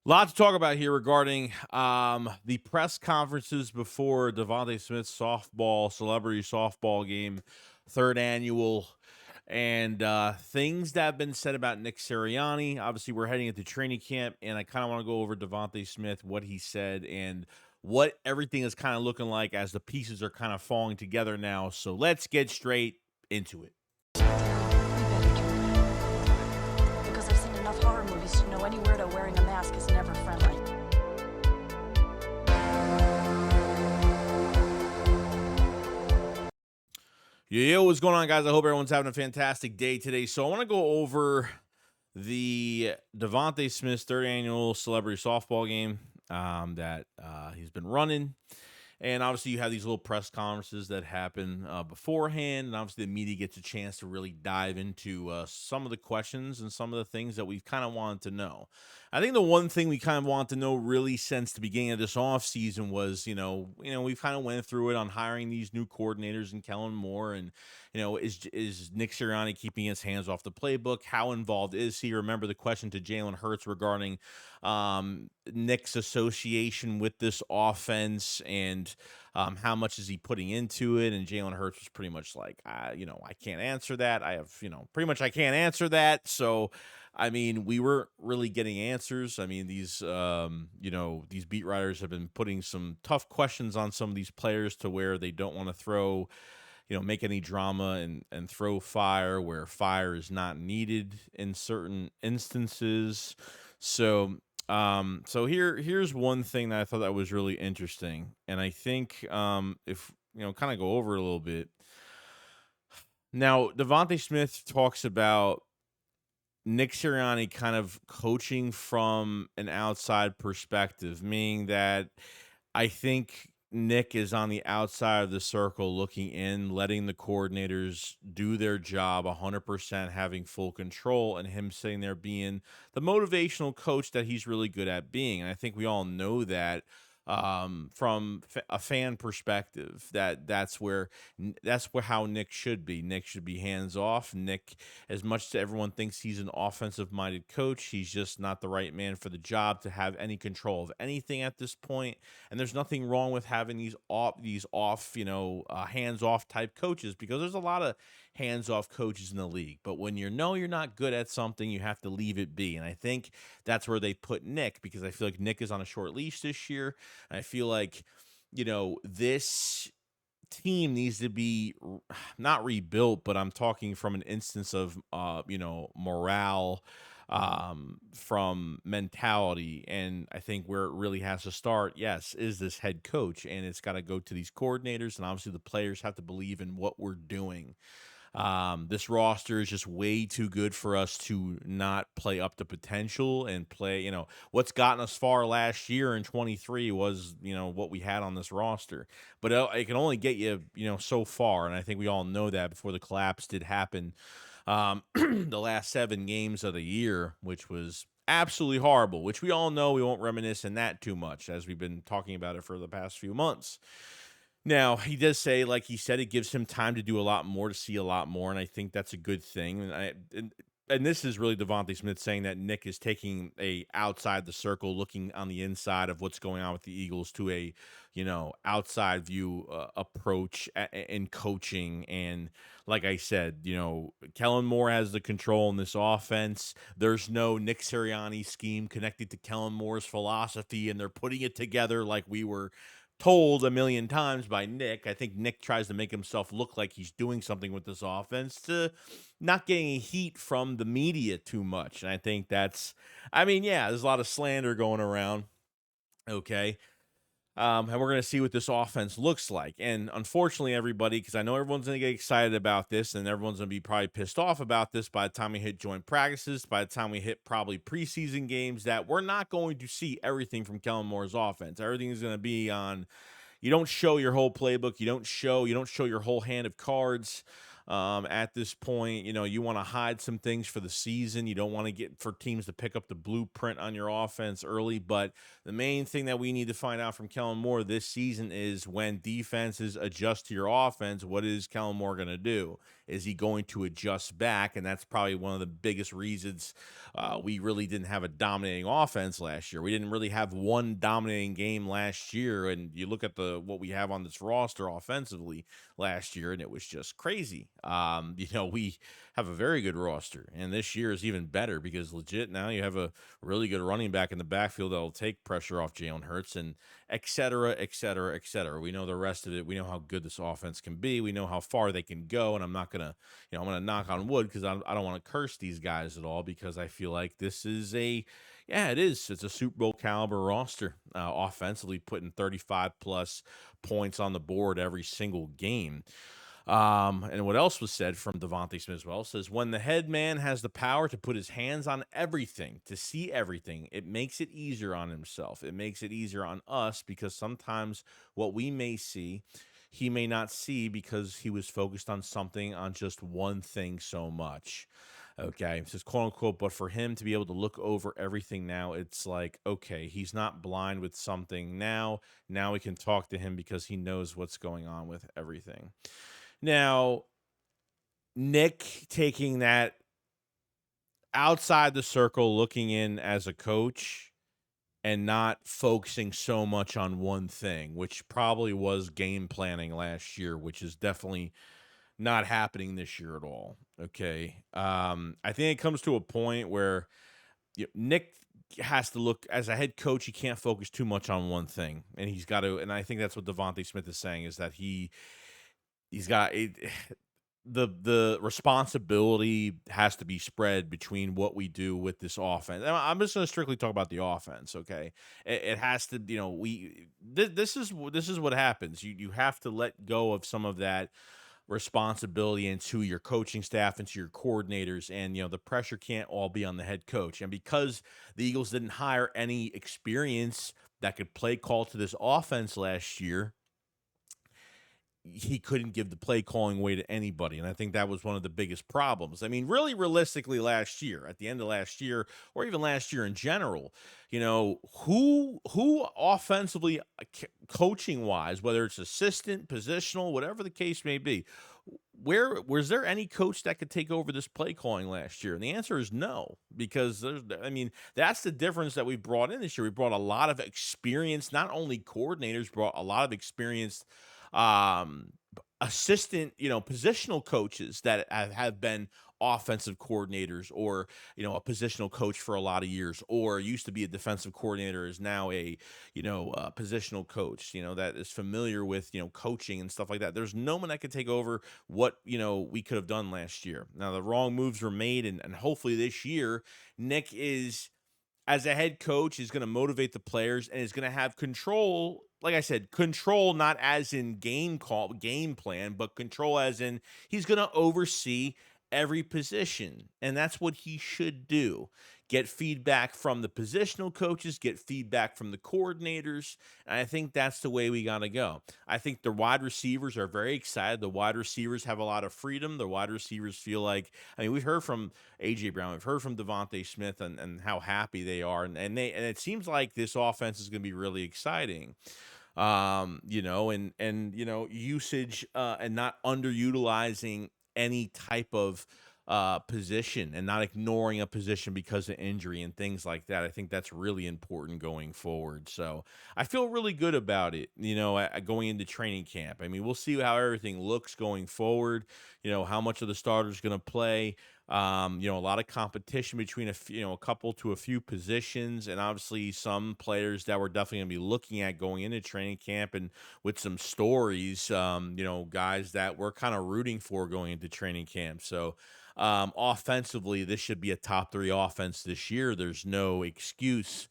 Lot to talk about here regarding the press conferences before Devonta Smith's celebrity softball game, third annual, and things that have been said about Nick Sirianni. Obviously, we're heading into training camp, and I kind of want to go over Devonta Smith, what he said, and what everything is kind of looking like as the pieces are kind of falling together now. So let's get straight into it. We better turn around. Because I've seen enough horror movies to know any weirdo wearing a mask is never friendly. Yo, what's going on, guys? I hope everyone's having a fantastic day today. So I want to go over the Devonta Smith's third annual celebrity softball game that he's been running. And obviously, you have these little press conferences that happen beforehand. And obviously, the media gets a chance to really dive into some of the questions and some of the things that we've kind of wanted to know. I think the one thing we kind of want to know really since the beginning of this offseason was, we've kind of went through it on hiring these new coordinators and Kellen Moore. And, is Nick Sirianni keeping his hands off the playbook? How involved is he? Remember the question to Jalen Hurts regarding Nick's association with this offense and how much is he putting into it? And Jalen Hurts was pretty much like, I can't answer that. I can't answer that. So, I mean, we weren't really getting answers. I mean, these beat writers have been putting some tough questions on some of these players to where they don't want to make any drama and throw fire where fire is not needed in certain instances. So here's one thing that I thought that was really interesting, and I think if kind of go over it a little bit. Now, Devonta Smith talks about Nick Sirianni kind of coaching from an outside perspective, meaning that I think Nick is on the outside of the circle looking in, letting the coordinators do their job 100%, having full control, and him sitting there being the motivational coach that he's really good at being. And I think we all know that from a fan perspective, that's where how Nick should be. Nick should be hands off. Nick, as much as everyone thinks he's an offensive minded coach, he's just not the right man for the job to have any control of anything at this point. And there's nothing wrong with having these off, hands off type coaches, because there's a lot of hands off coaches in the league. But when you're not good at something, you have to leave it be. And I think that's where they put Nick, because I feel like Nick is on a short leash this year. And I feel like, this team needs to be not rebuilt, but I'm talking from an instance of, morale, from mentality. And I think where it really has to start, yes, is this head coach. And it's got to go to these coordinators. And obviously, the players have to believe in what we're doing. This roster is just way too good for us to not play up to potential and play. What's gotten us far last year in 23 was, what we had on this roster. But it can only get you, so far. And I think we all know that before the collapse did happen. The last 7 games of the year, which was absolutely horrible, which we all know. We won't reminisce in that too much as we've been talking about it for the past few months. Now, he does say, like he said, it gives him time to do a lot more, to see a lot more, and I think that's a good thing. And this is really Devonta Smith saying that Nick is taking a outside the circle, looking on the inside of what's going on with the Eagles to a, outside view approach in coaching. And like I said, Kellen Moore has the control in this offense. There's no Nick Sirianni scheme connected to Kellen Moore's philosophy, and they're putting it together like we were told a million times by Nick. I think Nick tries to make himself look like he's doing something with this offense to not getting heat from the media too much. And I think there's a lot of slander going around. Okay. And we're going to see what this offense looks like. And unfortunately, everybody, because I know everyone's going to get excited about this and everyone's going to be probably pissed off about this by the time we hit joint practices, by the time we hit probably preseason games, that we're not going to see everything from Kellen Moore's offense. Everything is going to be on. You don't show your whole playbook. You don't show your whole hand of cards. At this point, you want to hide some things for the season. You don't want to get for teams to pick up the blueprint on your offense early. But the main thing that we need to find out from Kellen Moore this season is when defenses adjust to your offense, what is Kellen Moore going to do? Is he going to adjust back? And that's probably one of the biggest reasons we really didn't have a dominating offense last year. We didn't really have one dominating game last year. And you look at what we have on this roster offensively last year, and it was just crazy. We have a very good roster, and this year is even better because legit now you have a really good running back in the backfield that will take pressure off Jalen Hurts, and et cetera, et cetera, et cetera. We know the rest of it. We know how good this offense can be. We know how far they can go, and I'm not gonna, I'm gonna knock on wood because I don't want to curse these guys at all, because I feel like this is yeah, it is. It's a Super Bowl caliber roster, offensively putting 35 plus points on the board every single game. And what else was said from Devonta Smith as well says, when the head man has the power to put his hands on everything, to see everything, it makes it easier on himself. It makes it easier on us, because sometimes what we may see, he may not see because he was focused on something, on just one thing so much. Okay, it says quote unquote, but for him to be able to look over everything now, it's like, okay, he's not blind with something now. Now we can talk to him because he knows what's going on with everything. Now, Nick taking that outside the circle, looking in as a coach and not focusing so much on one thing, which probably was game planning last year, which is definitely not happening this year at all. Okay. I think it comes to a point where Nick has to look as a head coach. He can't focus too much on one thing, and he's got to. And I think that's what Devonta Smith is saying, is that he's got the responsibility has to be spread between what we do with this offense. And I'm just going to strictly talk about the offense. Okay, it has to. This is what happens. You have to let go of some of that responsibility into your coaching staff, into your coordinators, and the pressure can't all be on the head coach. And because the Eagles didn't hire any experience that could play call to this offense last year, he couldn't give the play calling way to anybody. And I think that was one of the biggest problems. I mean, really realistically, last year, at the end of last year, or even last year in general, who offensively, coaching wise, whether it's assistant, positional, whatever the case may be, where was there any coach that could take over this play calling last year? And the answer is no, because that's the difference that we brought in this year. We brought a lot of experience, not only coordinators, brought a lot of experienced assistant, positional coaches that have been offensive coordinators, or a positional coach for a lot of years, or used to be a defensive coordinator, is now a positional coach, that is familiar with coaching and stuff like that. There's no one that could take over what we could have done last year. Now the wrong moves were made, and hopefully this year Nick is, as a head coach, is going to motivate the players and is going to have control. Like I said, control not as in game plan, but control as in he's going to oversee every position. And that's what he should do. Get feedback from the positional coaches, get feedback from the coordinators. And I think that's the way we got to go. I think the wide receivers are very excited. The wide receivers have a lot of freedom. The wide receivers feel like, we've heard from A.J. Brown, we've heard from Devonta Smith, and how happy they are. And it seems like this offense is going to be really exciting. Usage, and not underutilizing any type of position, and not ignoring a position because of injury and things like that. I think that's really important going forward. So I feel really good about it, going into training camp. I mean, we'll see how everything looks going forward, how much of the starters going to play. A lot of competition between a couple to a few positions, and obviously some players that we're definitely going to be looking at going into training camp, and with some stories, guys that we're kind of rooting for going into training camp. So offensively, this should be a top 3 offense this year. There's no excuse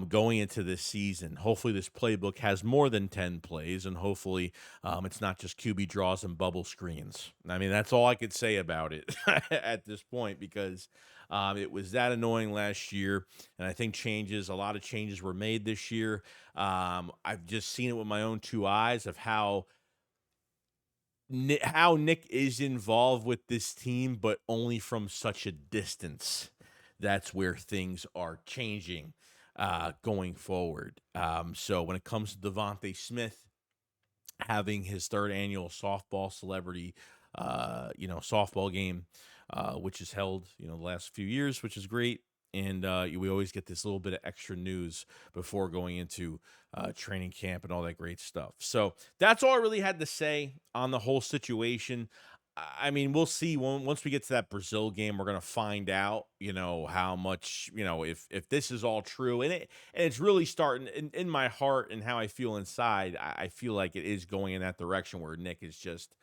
going into this season. Hopefully this playbook has more than 10 plays, and hopefully it's not just QB draws and bubble screens. I mean, that's all I could say about it at this point, because it was that annoying last year, and I think a lot of changes were made this year. I've just seen it with my own 2 eyes of how Nick is involved with this team, but only from such a distance. That's where things are changing going forward. So when it comes to Devonta Smith having his 3rd annual softball celebrity softball game, which is held, the last few years, which is great. And we always get this little bit of extra news before going into training camp and all that great stuff. So that's all I really had to say on the whole situation. I mean, we'll see once we get to that Brazil game, we're gonna find out, how much, if this is all true, and it's really starting in my heart and how I feel inside. I feel like it is going in that direction where Nick is just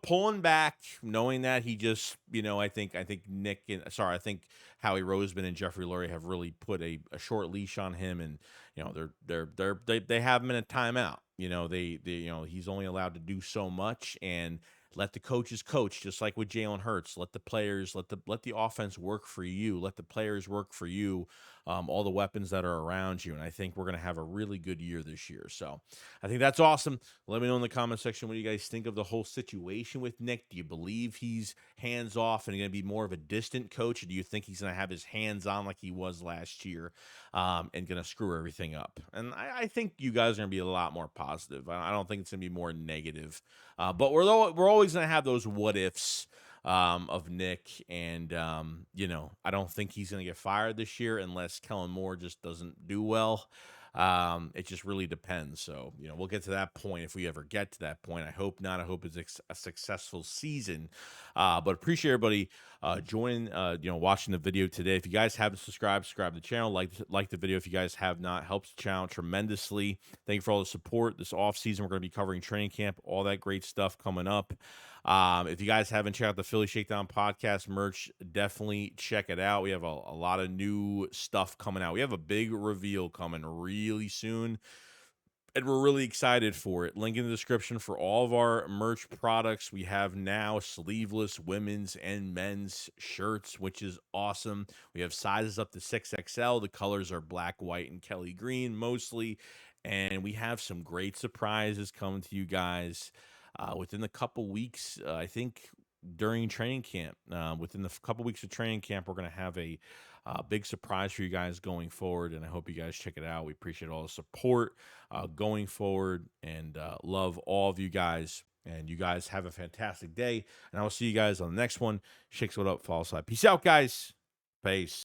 pulling back, knowing that he just, I think Nick and sorry, I think Howie Roseman and Jeffrey Lurie have really put a short leash on him, and they have him in a timeout. He's only allowed to do so much, and let the coaches coach, just like with Jalen Hurts. Let the players, let the offense work for you. Let the players work for you. All the weapons that are around you, and I think we're gonna have a really good year this year. So I think that's awesome. Let me know in the comment section what you guys think of the whole situation with Nick. Do you believe he's hands off and going to be more of a distant coach, or do you think he's going to have his hands on like he was last year, and going to screw everything up? And I think you guys are going to be a lot more positive. I don't think it's going to be more negative. But we're always going to have those what ifs of Nick, and I don't think he's going to get fired this year unless Kellen Moore just doesn't do well. It just really depends. So, we'll get to that point if we ever get to that point. I hope not. I hope it's a successful season. But appreciate everybody joining, watching the video today. If you guys haven't subscribed to the channel, like the video. If you guys have not, helps the channel tremendously. Thank you for all the support this off season. We're going to be covering training camp, all that great stuff coming up. If you guys haven't checked out the Philly Shakedown podcast merch, definitely check it out. We have a lot of new stuff coming out. We have a big reveal coming really soon, and we're really excited for it. Link in the description for all of our merch products. We have now sleeveless women's and men's shirts, which is awesome. We have sizes up to 6XL. The colors are black, white, and Kelly green mostly. And we have some great surprises coming to you guys within a couple weeks. I think during training camp, within the couple weeks of training camp, we're going to have a big surprise for you guys going forward, and I hope you guys check it out. We appreciate all the support going forward, and love all of you guys. And you guys have a fantastic day, and I will see you guys on the next one. Shakes what up, follow side. Peace out, guys. Peace.